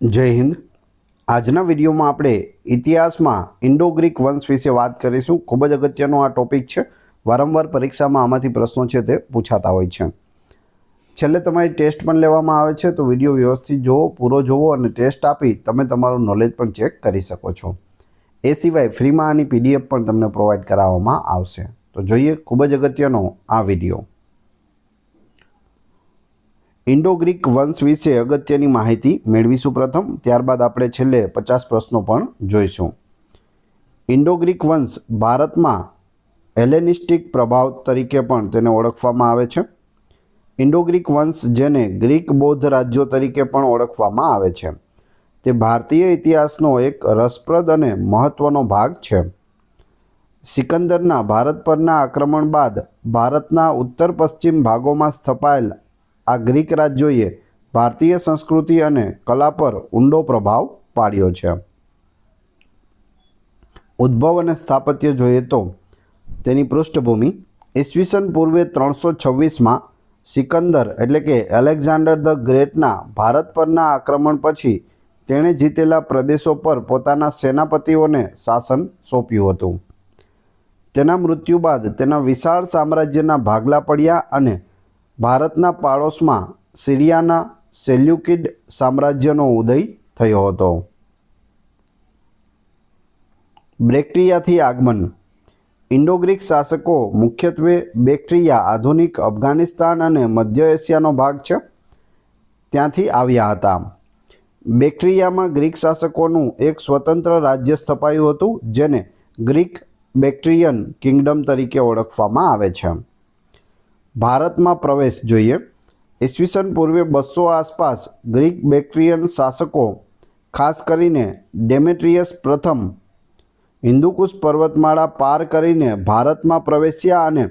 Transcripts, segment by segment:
जय हिंद। आजना विडियो में आपणे इतिहास में इंडो ग्रीक वंश विषे बात करीशुं। खूब ज अगत्यनो आ टॉपिक है। वारंवार परीक्षा में आमांथी प्रश्नों है ते पूछाता होय छे। छेल्ले तमारी टेस्ट पण लेवामां आवे छे, तो विडियो व्यवस्थित जोवो, पूरो जोवो अने टेस्ट आपी तमे तमारुं नॉलेज पण चेक करी शको छो। ए सिवाय फ्री में आनी पीडीएफ पण तमने प्रोवाइड कराववामां आवशे। तो जोईए खूब ज अगत्यनो आ विडियो। इंडो ग्रीक वंश विषे अगत्यनी माहिती मेळवीशुं प्रथम, त्यारबाद आपणे छेल्ले 50 प्रश्नों पण जोईशुं। इंडो ग्रीक वंश भारत में हेलेनिस्टिक प्रभाव तरीके पण तेने ओळखवामां आवे छे। इंडो ग्रीक वंश जेने ग्रीक बौद्ध राज्यों तरीके पण ओळखवामां आवे छे, ते भारतीय इतिहासनो एक रसप्रद अने महत्वनो भाग छे। सिकंदरना भारत परना आक्रमण बाद भारतना उत्तर पश्चिम भागों में स्थापायेल आ ग्रीक राज्योए भारतीय संस्कृति अने कला पर ऊंडो प्रभाव पाड्यो छे। उद्भव अने स्थापत्य जोईए तो तेनी पृष्ठभूमि ईस्वीसन पूर्वे 326 में सिकंदर एटले के एलेक्जेंडर द ग्रेटना भारत परना आक्रमण पछी तेणे जीतेला प्रदेशों पर पोताना सेनापतिओने शासन सौंप्युं हतुं। तेना मृत्यु बाद तेना विशाळ साम्राज्यना भागला पड्या अने भारतना पाड़ोश में सीरियाना सेल्यूकिड साम्राज्यनो उदय थयो हतो। बैक्ट्रिया थी आगमन। इंडो ग्रीक शासकों मुख्यत्वे बैक्ट्रिया आधुनिक अफगानिस्तान अने मध्य एशियानो भाग छे त्यांथी आव्या हता। बैक्ट्रिया में ग्रीक शासकोनुं एक स्वतंत्र राज्य स्थापायुं हतुं, जेने ग्रीक बैक्ट्रियन किंगडम तरीके ओळखवामां आवे छे। भारत में प्रवेश जोईए। ईस्वीसन पूर्वे 200 आसपास ग्रीक बैक्ट्रियन शासकों खास करीने डेमेट्रियस प्रथम हिंदुकुश पर्वतमाला पार करीने भारत में प्रवेश्या अने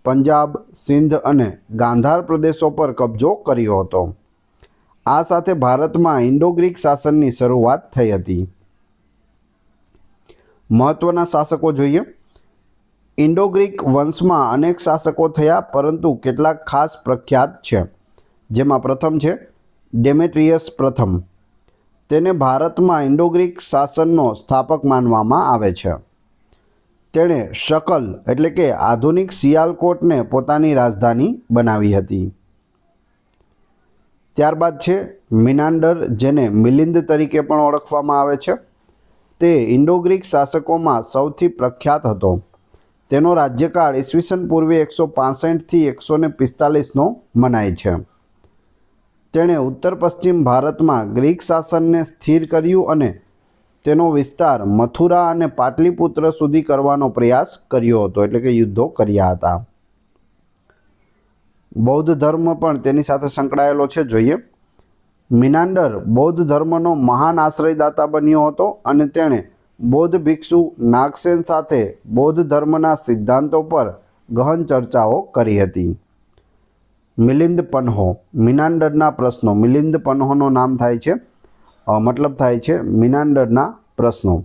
पंजाब, सिंध अने गांधार प्रदेशों पर कब्जो कर्यो हतो। आ साथे भारत में इंडो ग्रीक शासननी शरूआत थई हती। महत्वना शासकों जोईए। इंडो ग्रीक वंश में अनेक शासकों थया, परंतु केटलाक खास प्रख्यात छे, जेमां प्रथम छे डेमेट्रियस प्रथम। तेने भारत में इंडो ग्रीक शासननो स्थापक मानवामां आवे छे। तेणे शकल एटले के आधुनिक सियालकोट ने पोतानी राजधानी बनावी हती। त्यारबाद छे मिनांडर, जेने मिलिंद तरीके पण ओळखवामां आवे छे। ते इंडो ग्रीक शासकों में सौथी प्रख्यात हतो। तेनो राज्यकाळ ईस्वीसन पूर्वे 165 थी 145 नो मनाय छे। तेणे उत्तर पश्चिम भारत में ग्रीक शासन ने स्थिर कर्युं अने तेनो विस्तार मथुरा अने पाटलिपुत्र सुधी करवानो प्रयास कर्यो हतो, एटले के युद्धो कर्या हता। बौद्ध धर्म पण तेनी साथे संकळायेलो छे। जोईए मिनांडर बौद्ध धर्मनो महान आश्रयदाता बन्यो हतो अने तेणे बौद्ध भिक्षु नागसेन साथे बौद्ध धर्मना सिद्धांतों पर गहन चर्चाओ करी हती। मिलिंद पन्हो मिनांडरना प्रश्नों। मिलिंद पन्होनो नाम थाय छे मतलब थाय छे मिनांडरना प्रश्नों।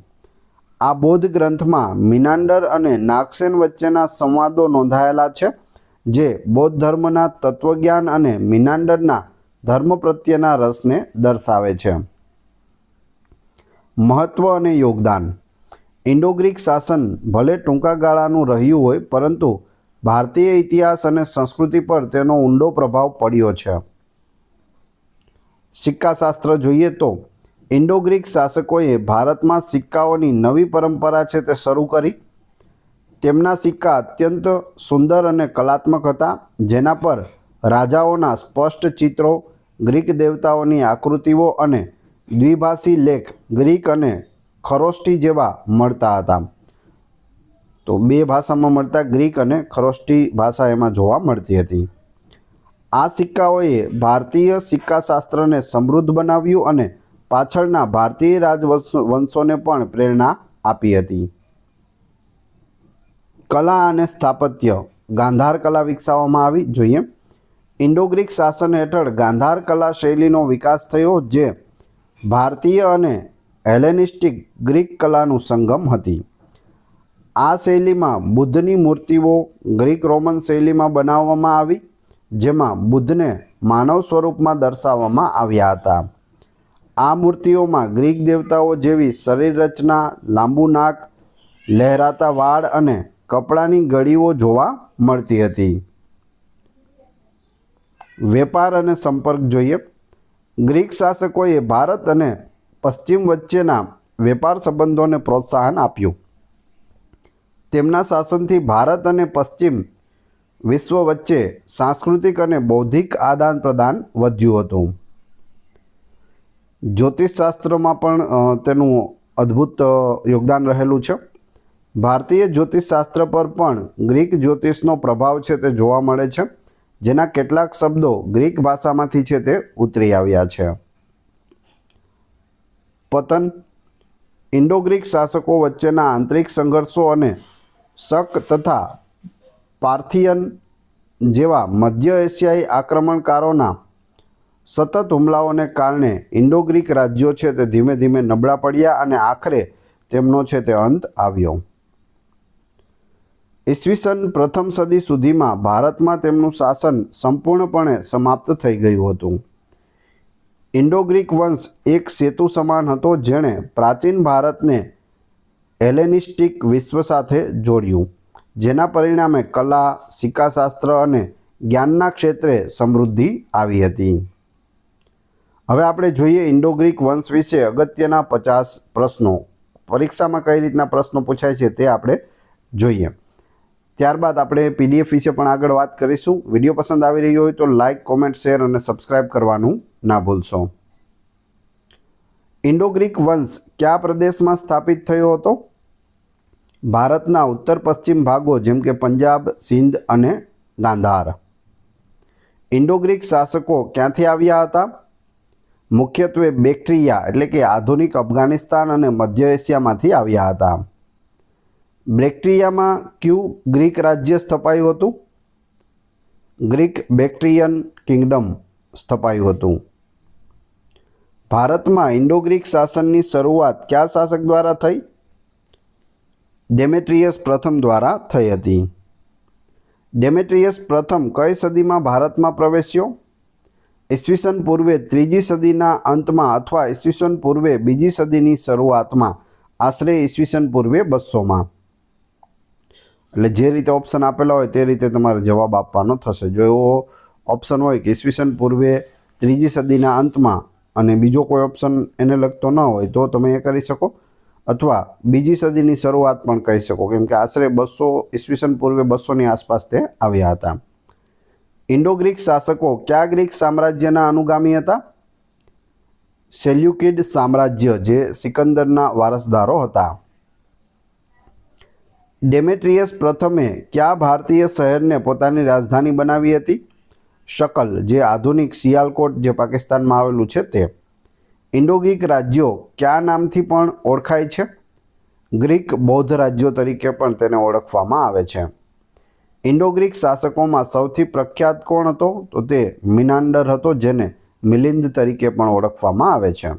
आ बौद्ध ग्रंथ में मिनांडर अने नागसेन वच्चेना संवादों नोंधायेला छे, जे बौद्ध धर्मना तत्वज्ञान अने मिनांडरना धर्म प्रत्येना रसने दर्शावे छे। महत्व अने योगदान। इंडो ग्रीक शासन भले टूंका गाळानुं रह्युं होय, परंतु भारतीय इतिहास अने संस्कृति पर तेनो ऊंडो प्रभाव पड्यो छे। सिक्काशास्त्र जोईए तो इंडो ग्रीक शासकोए भारत में सिक्काओनी नवी परंपरा छे ते शरू करी। तेमना सिक्का अत्यंत सुंदर अने कलात्मक हता, जेना पर राजाओना स्पष्ट चित्रों, ग्रीक देवताओनी आकृतिओ अने द्विभाषी लेख ग्रीक अने खरोष्टी जेवा मळता हता। तो बे भाषा में मळता ग्रीक अने खरोष्टी भाषा एमां जोवा मळती हती। आ सिक्काओए भारतीय सिक्काशास्त्र ने समृद्ध बनाव्युं अने पाछळना भारतीय राजवंशोने पण प्रेरणा आपी हती। कला अने स्थापत्य। गांधार कला विकसाववामां आवी। जोईए इंडो ग्रीक शासन हेठळ गांधार कला शैलीनो विकास थयो, जे भारतीय अने हेलेनिस्टिक ग्रीक कलानुं संगम हती। आ शैली में बुद्धनी मूर्तिओ ग्रीक रोमन शैली में बनाववामां आवी, जेमां बुद्धने मानव स्वरूप में दर्शाववामां आव्या हता। આ મૂર્તિઓમાં ગ્રીક દેવતાઓ જેવી શરીર રચના, લાંબુ નાક, લહેરાતા વાળ અને કપડાની ગળીઓ જોવા મળતી હતી. વેપાર અને સંપર્ક જોઈએ. ગ્રીક શાસકોએ ભારત અને પશ્ચિમ વચ્ચેના વેપાર સંબંધોને પ્રોત્સાહન આપ્યું. તેમના શાસનથી ભારત અને પશ્ચિમ વિશ્વ વચ્ચે સાંસ્કૃતિક અને બૌદ્ધિક આદાન પ્રદાન વધ્યું હતું. જ્યોતિષશાસ્ત્રમાં પણ તેનું અદ્ભુત યોગદાન રહેલું છે. ભારતીય જ્યોતિષશાસ્ત્ર પર પણ ગ્રીક જ્યોતિષનો પ્રભાવ છે તે જોવા મળે છે, જેના કેટલાક શબ્દો ગ્રીક ભાષામાંથી છે તે ઉતરી આવ્યા છે. પતન. ઇન્ડો ગ્રીક શાસકો વચ્ચેના આંતરિક સંઘર્ષો અને શક તથા પાર્થિયન જેવા મધ્ય એશિયાઈ આક્રમણકારોના સતત હુમલાઓને કારણે ઇન્ડો ગ્રીક રાજ્યો છે તે ધીમે ધીમે નબળા પડ્યા અને આખરે તેમનો છે તે અંત આવ્યો. ઈસવીસન પ્રથમ સદી સુધીમાં ભારતમાં તેમનું શાસન સંપૂર્ણપણે સમાપ્ત થઈ ગયું હતું. ઇન્ડો ગ્રીક વંશ એક સેતુ સમાન હતો, જેણે પ્રાચીન ભારતને હેલેનિસ્ટિક વિશ્વ સાથે જોડ્યું, જેના પરિણામે કલા, સિક્કાશાસ્ત્ર અને જ્ઞાનના ક્ષેત્રે સમૃદ્ધિ આવી હતી. હવે આપણે જોઈએ ઇન્ડો ગ્રીક વંશ વિશે અગત્યના 50 પ્રશ્નો. પરીક્ષામાં કઈ રીતના પ્રશ્નો પૂછાય છે તે આપણે જોઈએ. ત્યારબાદ આપણે પીડીએફ વિશે પણ આગળ વાત કરીશું. વિડીયો પસંદ આવી રહ્યો હોય તો લાઇક, કોમેન્ટ, શેર અને સબસ્ક્રાઇબ કરવાનું ના ભૂલશો. ઇન્ડો ગ્રીક વંશ કયા પ્રદેશમાં સ્થાપિત થયો હતો? ભારતના ઉત્તર પશ્ચિમ ભાગો જેમ કે પંજાબ, સિંધ અને ગાંધાર. ઇન્ડો ગ્રીક શાસકો ક્યાંથી આવ્યા હતા? મુખ્યત્વે બેક્ટ્રિયા એટલે કે આધુનિક અફઘાનિસ્તાન અને મધ્ય એશિયામાંથી આવ્યા હતા. બેક્ટ્રિયામાં કયું ગ્રીક રાજ્ય સ્થપાયું હતું? ગ્રીક બેક્ટ્રિયન કિંગડમ સ્થપાયું હતું. ભારતમાં ઇન્ડો ગ્રીક શાસનની શરૂઆત કયા શાસક દ્વારા થઈ? ડેમેટ્રિયસ પ્રથમ દ્વારા થઈ હતી. ડેમેટ્રિયસ પ્રથમ કઈ સદીમાં ભારતમાં પ્રવેશ્યો? ઈસવીસન પૂર્વે 3જી સદીના અંતમાં અથવા ઈસવીસન પૂર્વે 2જી સદીની શરૂઆતમાં, આશરે ઈસવીસન પૂર્વે 200માં. એટલે જે રીતે ઓપ્શન આપેલા હોય તે રીતે તમારે જવાબ આપવાનો થશે. જો એવો ઓપ્શન હોય કે ઈસવીસન પૂર્વે 3જી સદીના અંતમાં અને બીજો કોઈ ઓપ્શન એને લગતો ન હોય તો તમે એ કરી શકો, અથવા 2જી સદીની શરૂઆત પણ કહી શકો, કેમ કે આશરે 200 ઈસવીસન પૂર્વે 200ની આસપાસ તે આવ્યા હતા. ઇન્ડો ગ્રીક શાસકો કયા ગ્રીક સામ્રાજ્યના અનુગામી હતા? સેલ્યુકિડ સામ્રાજ્ય, જે સિકંદરના વારસદારો હતા. ડેમેટ્રિયસ પ્રથમે કયા ભારતીય શહેરને પોતાની રાજધાની બનાવી હતી? શકલ, જે આધુનિક સિયાલકોટ જે પાકિસ્તાનમાં આવેલું છે તે. ઇન્ડો ગ્રીક રાજ્યો કયા નામથી પણ ઓળખાય છે? ગ્રીક બૌદ્ધ રાજ્યો તરીકે પણ તેને ઓળખવામાં આવે છે. ઇન્ડો ગ્રીક શાસકોમાં સૌથી પ્રખ્યાત કોણ હતો? તો તે મિનાન્ડર હતો, જેને મિલિંદ તરીકે પણ ઓળખવામાં આવે છે.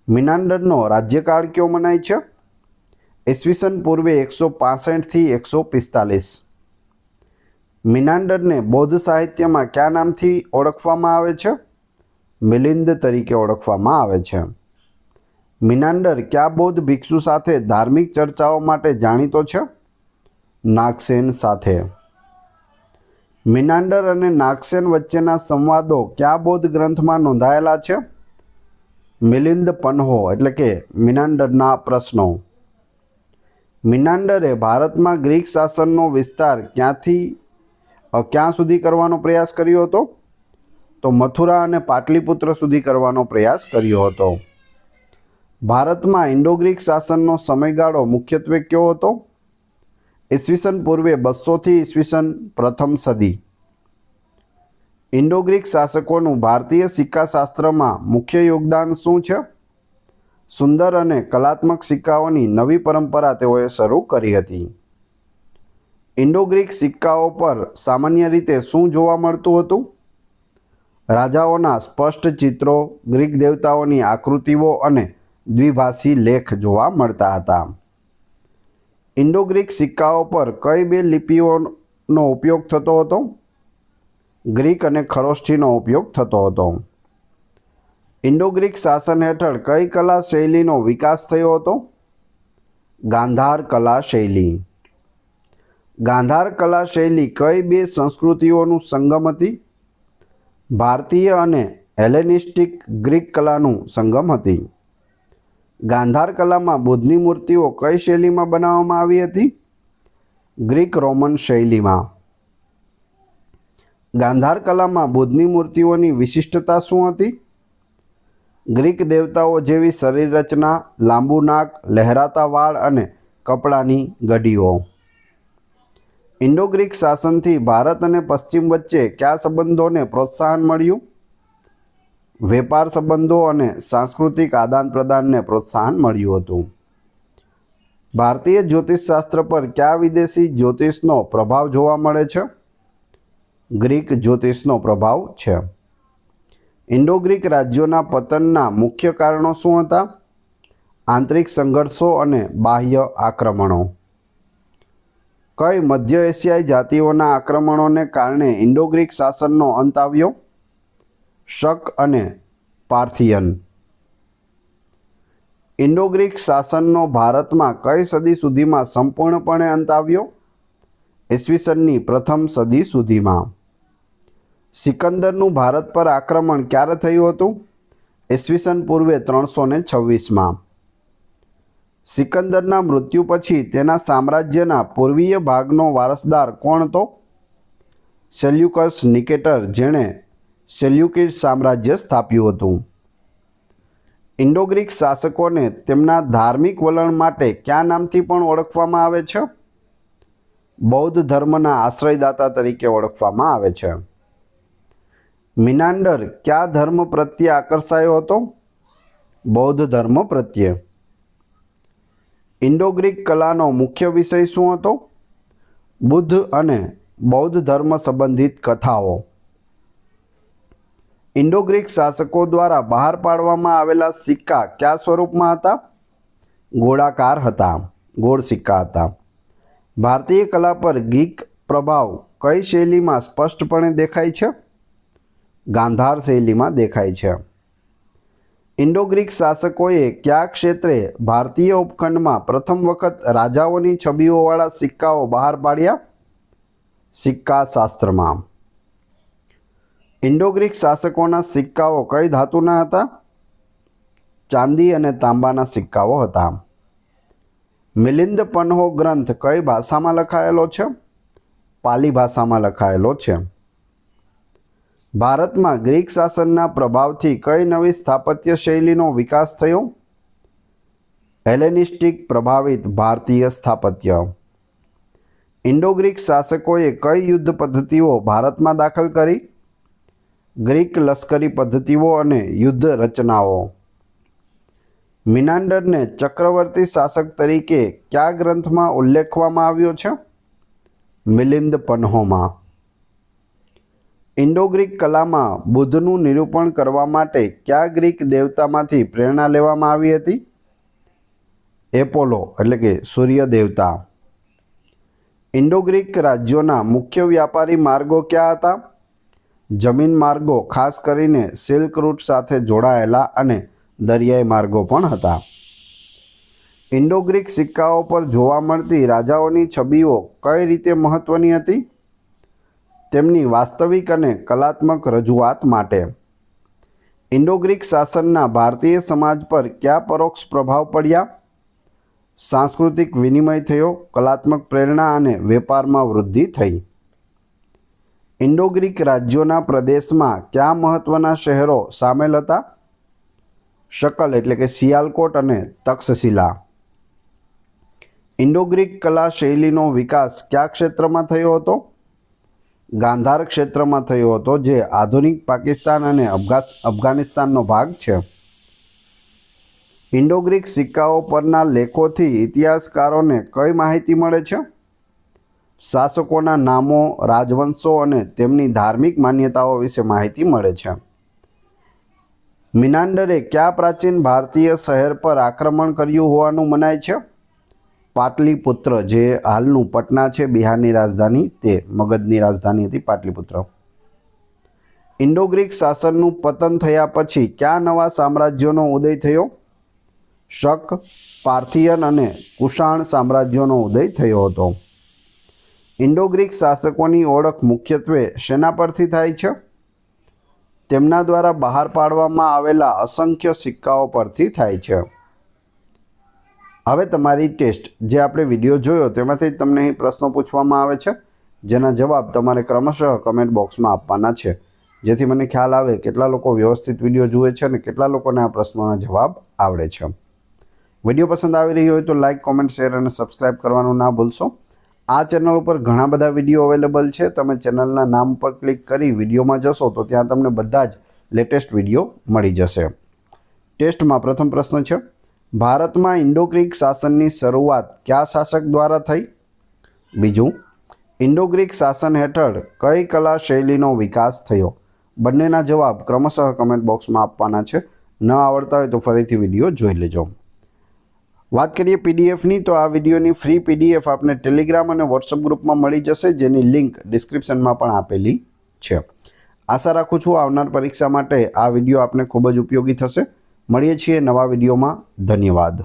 મિનાન્ડરનો રાજ્યકાળ કયો મનાય છે? ઈસવીસન પૂર્વે 165થી 145. મિનાન્ડરને બૌદ્ધ સાહિત્યમાં કયા નામથી ઓળખવામાં આવે છે? મિલિંદ તરીકે ઓળખવામાં આવે છે. મિનાન્ડર કયા બૌદ્ધ ભિક્ષુ સાથે ધાર્મિક ચર્ચાઓ માટે જાણીતો છે? નાગસેન સાથે. મિનાન્ડર અને નાગસેન વચ્ચેના સંવાદો કયા બૌદ્ધ ગ્રંથમાં નોંધાયેલા છે? મિલિંદ પન્હો એટલે કે મિનાન્ડરના પ્રશ્નો. મિનાન્ડરે ભારતમાં ગ્રીક શાસનનો વિસ્તાર ક્યાં સુધી કરવાનો પ્રયાસ કર્યો હતો? તો મથુરા અને પાટલીપુત્ર સુધી કરવાનો પ્રયાસ કર્યો હતો. ભારતમાં ઇન્ડો ગ્રીક શાસનનો સમયગાળો મુખ્યત્વે કયો હતો? ઈસવીસન પૂર્વે 200થી ઈસવીસન પ્રથમ સદી. ઇન્ડો ગ્રીક શાસકોનું ભારતીય સિક્કાશાસ્ત્રમાં મુખ્ય યોગદાન શું છે? સુંદર અને કલાત્મક સિક્કાઓની નવી પરંપરા તેઓએ શરૂ કરી હતી. ઇન્ડો ગ્રીક સિક્કાઓ પર સામાન્ય રીતે શું જોવા મળતું હતું? રાજાઓના સ્પષ્ટ ચિત્રો, ગ્રીક દેવતાઓની આકૃતિઓ અને દ્વિભાષી લેખ જોવા મળતા હતા. ઇન્ડો ગ્રીક સિક્કાઓ પર કઈ બે લિપિઓનો ઉપયોગ થતો હતો? ગ્રીક અને ખરોષ્ઠીનો ઉપયોગ થતો હતો. ઇન્ડો ગ્રીક શાસન હેઠળ કઈ કલા શૈલીનો વિકાસ થયો હતો? ગાંધાર કલા શૈલી. ગાંધાર કલા શૈલી કઈ બે સંસ્કૃતિઓનું સંગમ હતી? ભારતીય અને હેલેનિસ્ટિક ગ્રીક કલાનું સંગમ હતી. ગાંધાર કલામાં બુદ્ધની મૂર્તિઓ કઈ શૈલીમાં બનાવવામાં આવી હતી? ગ્રીક રોમન શૈલીમાં. ગાંધાર કલામાં બુદ્ધની મૂર્તિઓની વિશિષ્ટતા શું હતી? ગ્રીક દેવતાઓ જેવી શરીર રચના, લાંબુ નાક, લહેરાતા વાળ અને કપડાની ગઢીઓ. ઇન્ડો ગ્રીક શાસનથી ભારત અને પશ્ચિમ વચ્ચે કયા સંબંધોને પ્રોત્સાહન મળ્યું? વેપાર સંબંધો અને સાંસ્કૃતિક આદાન પ્રદાનને પ્રોત્સાહન મળ્યું હતું. ભારતીય જ્યોતિષશાસ્ત્ર પર કયા વિદેશી જ્યોતિષનો પ્રભાવ જોવા મળે છે? ગ્રીક જ્યોતિષનો પ્રભાવ છે. ઇન્ડો ગ્રીક રાજ્યોના પતનના મુખ્ય કારણો શું હતા? આંતરિક સંઘર્ષો અને બાહ્ય આક્રમણો. કઈ મધ્ય એશિયાઈ જાતિઓના આક્રમણોને કારણે ઇન્ડો ગ્રીક શાસનનો અંત આવ્યો? શક અને પાર્થિયન. ઇન્ડો ગ્રીક શાસનનો ભારતમાં કઈ સદી સુધીમાં સંપૂર્ણપણે અંત આવ્યો? ઈસવીસનની પ્રથમ સદી સુધીમાં. સિકંદરનું ભારત પર આક્રમણ ક્યારે થયું હતું? ઈસવીસન પૂર્વે 326માં. સિકંદરના મૃત્યુ પછી તેના સામ્રાજ્યના પૂર્વીય ભાગનો વારસદાર કોણ હતો? સેલ્યુકસ નિકેટર, જેણે સેલ્યુકિડ સામ્રાજ્ય સ્થાપ્યું હતું. ઇન્ડો ગ્રીક શાસકોને તેમના ધાર્મિક વલણ માટે કયા નામથી પણ ઓળખવામાં આવે છે? બૌદ્ધ ધર્મના આશ્રયદાતા તરીકે ઓળખવામાં આવે છે. મિનાન્ડર કયા ધર્મ પ્રત્યે આકર્ષાયો હતો? બૌદ્ધ ધર્મ પ્રત્યે. ઇન્ડો ગ્રીક કલાનો મુખ્ય વિષય શું હતો? બુદ્ધ અને બૌદ્ધ ધર્મ સંબંધિત કથાઓ. ઇન્ડો ગ્રીક શાસકો દ્વારા બહાર પાડવામાં આવેલા સિક્કા કયા સ્વરૂપમાં હતા? ગોળાકાર હતા, ગોળ સિક્કા હતા. ભારતીય કલા પર ગ્રીક પ્રભાવ કઈ શૈલીમાં સ્પષ્ટપણે દેખાય છે? ગાંધાર શૈલીમાં દેખાય છે. ઇન્ડો ગ્રીક શાસકોએ કયા ક્ષેત્રે ભારતીય ઉપખંડમાં પ્રથમ વખત રાજાઓની છબીઓવાળા સિક્કાઓ બહાર પાડ્યા? સિક્કા શાસ્ત્રમાં. ઇન્ડો ગ્રીક શાસકોના સિક્કાઓ કઈ ધાતુના હતા? ચાંદી અને તાંબાના સિક્કાઓ હતા. મિલિંદ પન્હો ગ્રંથ કઈ ભાષામાં લખાયેલો છે? પાલી ભાષામાં લખાયેલો છે. ભારતમાં ગ્રીક શાસનના પ્રભાવથી કઈ નવી સ્થાપત્ય શૈલીનો વિકાસ થયો? હેલેનિસ્ટિક પ્રભાવિત ભારતીય સ્થાપત્ય. ઇન્ડો ગ્રીક શાસકોએ કઈ યુદ્ધ પદ્ધતિઓ ભારતમાં દાખલ કરી? ગ્રીક લશ્કરી પદ્ધતિઓ અને યુદ્ધ રચનાઓ. મિનાન્ડરને ચક્રવર્તી શાસક તરીકે કયા ગ્રંથમાં ઉલ્લેખવામાં આવ્યો છે? મિલિંદ પન્હોમાં. ઇન્ડો ગ્રીક કલામાં બુદ્ધનું નિરૂપણ કરવા માટે કયા ગ્રીક દેવતામાંથી પ્રેરણા લેવામાં આવી હતી? એપોલો એટલે કે સૂર્ય દેવતા. ઇન્ડો ગ્રીક રાજ્યોના મુખ્ય વ્યાપારી માર્ગો કયા હતા? જમીન માર્ગો, ખાસ કરીને સિલ્ક રૂટ સાથે જોડાયેલા, અને દરિયાઈ માર્ગો પણ હતા. ઇન્ડો ગ્રીક સિક્કાઓ પર જોવા મળતી રાજાઓની છબીઓ કઈ રીતે મહત્વની હતી? તેમની વાસ્તવિક અને કલાત્મક રજૂઆત માટે. ઇન્ડો ગ્રીક શાસનના ભારતીય સમાજ પર કયા પરોક્ષ પ્રભાવ પડ્યા? સાંસ્કૃતિક વિનિમય થયો, કલાત્મક પ્રેરણા અને વેપારમાં વૃદ્ધિ થઈ. ઇન્ડો ગ્રીક રાજ્યોના પ્રદેશમાં કયા મહત્વના શહેરો સામેલ હતા? શકલ એટલે કે સિયાલકોટ અને તક્ષશિલા. ઇન્ડો ગ્રીક કલા શૈલીનો વિકાસ કયા ક્ષેત્રમાં થયો હતો? ગાંધાર ક્ષેત્રમાં થયો હતો, જે આધુનિક પાકિસ્તાન અને અફઘાનિસ્તાનનો ભાગ છે. ઇન્ડો ગ્રીક સિક્કાઓ પરના લેખોથી ઇતિહાસકારોને કઈ માહિતી મળે છે? શાસકોના નામો, રાજવંશો અને તેમની ધાર્મિક માન્યતાઓ વિશે માહિતી મળે છે. મિનાન્ડરે કયા પ્રાચીન ભારતીય શહેર પર આક્રમણ કર્યું હોવાનું મનાય છે? પાટલીપુત્ર, જે હાલનું પટના છે, બિહારની રાજધાની, તે મગધની રાજધાની હતી પાટલીપુત્ર. ઇન્ડો ગ્રીક શાસનનું પતન થયા પછી કયા નવા સામ્રાજ્યોનો ઉદય થયો? શક, પાર્થિયન અને કુષાણ સામ્રાજ્યોનો ઉદય થયો હતો. ઇન્ડો ગ્રીક શાસકોની ઓળખ મુખ્યત્વે શેના પરથી થાય છે? તેમના દ્વારા બહાર પાડવામાં આવેલા અસંખ્ય સિક્કાઓ પરથી થાય છે. હવે તમારી ટેસ્ટ, જે આપણે વિડીયો જોયો તેમાંથી તમને અહીં પ્રશ્નો પૂછવામાં આવે છે, જેના જવાબ તમારે ક્રમશઃ કમેન્ટ બોક્સમાં આપવાના છે, જેથી મને ખ્યાલ આવે કેટલા લોકો વ્યવસ્થિત વિડીયો જુએ છે અને કેટલા લોકોને આ પ્રશ્નોના જવાબ આવડે છે. વિડીયો પસંદ આવી રહ્યો હોય તો લાઇક, કોમેન્ટ, શેર અને સબસ્ક્રાઈબ કરવાનું ના ભૂલશો. આ ચેનલ ઉપર ઘણા બધા વિડીયો અવેલેબલ છે. તમે ચેનલના નામ પર ક્લિક કરી વિડીયોમાં જશો તો ત્યાં તમને બધા જ લેટેસ્ટ વિડીયો મળી જશે. ટેસ્ટમાં પ્રથમ પ્રશ્ન છે, ભારતમાં ઇન્ડો ગ્રીક શાસનની શરૂઆત કયા શાસક દ્વારા થઈ? બીજું, ઇન્ડો ગ્રીક શાસન હેઠળ કઈ કલા શૈલીનો વિકાસ થયો? બંનેના જવાબ ક્રમશઃ કમેન્ટ બોક્સમાં આપવાના છે. ન આવડતા હોય તો ફરીથી વિડીયો જોઈ લેજો. વાત કરીએ પીડીએફની, તો આ વિડીયોની ફ્રી પીડીએફ આપને ટેલિગ્રામ અને વોટ્સઅપ ગ્રુપમાં મળી જશે, જેની લિંક ડિસ્ક્રિપ્શનમાં પણ આપેલી છે. આશા રાખું છું આવનાર પરીક્ષા માટે આ વિડીયો આપને ખૂબ જ ઉપયોગી થશે. મળીએ છીએ નવા વિડીયોમાં. ધન્યવાદ.